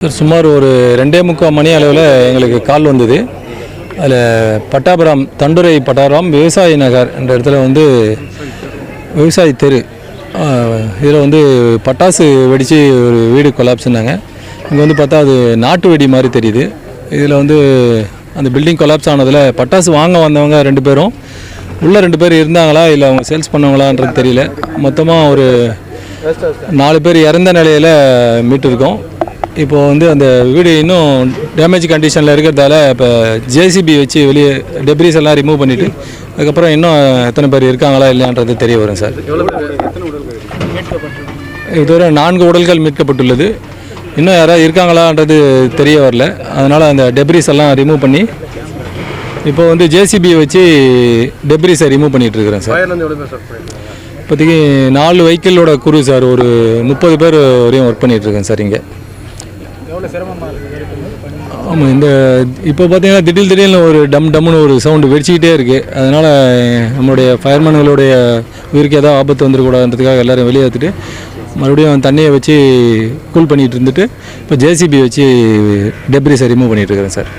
சுமார் ஒரு 2:45 மணி அளவில் எங்களுக்கு கால் வந்தது. அதில் பட்டாபுரம் தண்டுரை பட்டாபுரம் விவசாய நகர் என்ற இடத்துல விவசாய தெரு இதில் பட்டாசு வெடித்து ஒரு வீடு கொலாப்ஸ்னாங்க. இங்கே பார்த்தா அது நாட்டு வெடி மாதிரி தெரியுது. இதில் அந்த பில்டிங் கொலாப்ஸ் ஆனதில் பட்டாசு வாங்க வந்தவங்க 2 பேரும் உள்ளே 2 பேர் இருந்தாங்களா இல்லை அவங்க சேல்ஸ் பண்ணவங்களான்றது தெரியல. மொத்தமாக ஒரு 4 பேர் இறந்த நிலையில் மீட்டிருக்கோம். இப்போது அந்த வீடு இன்னும் டேமேஜ் கண்டிஷனில் இருக்கிறதால இப்போ ஜேசிபி வச்சு வெளியே டெப்ரிஸ் எல்லாம் ரிமூவ் பண்ணிவிட்டு அதுக்கப்புறம் இன்னும் எத்தனை பேர் இருக்காங்களா இல்லையான்றது தெரிய வரும் சார். இதுவரை 4 உடல்கள் மீட்கப்பட்டுள்ளது. இன்னும் யாராவது இருக்காங்களான்றது தெரிய வரல. அதனால் அந்த டெப்ரிஸ் எல்லாம் ரிமூவ் பண்ணி இப்போ ஜேசிபி வச்சு டெப்ரிஸை ரிமூவ் பண்ணிகிட்டு இருக்கிறேன் சார். இப்போதைக்கு 4 வெஹிக்கிளோட குரு சார், ஒரு 30 பேர் வரையும் ஒர்க் பண்ணிகிட்ருக்கேன் சார் இங்கே. ஆமாம், இப்போ பார்த்தீங்கன்னா திடீர்னு ஒரு டம்னு ஒரு சவுண்டு வெடிச்சிக்கிட்டே இருக்குது. அதனால் நம்மளுடைய ஃபயர்மேன்களுடைய உயிருக்கு ஏதாவது ஆபத்து வந்துடக்கூடாதுன்றதுக்காக எல்லோரும் வெளியே எடுத்துகிட்டு மறுபடியும் தண்ணியை வச்சு கூல் பண்ணிகிட்டு இருந்துட்டு இப்போ ஜேசிபி வச்சு டெப்ரிஸை ரிமூவ் பண்ணிகிட்டு இருக்கிறேன் சார்.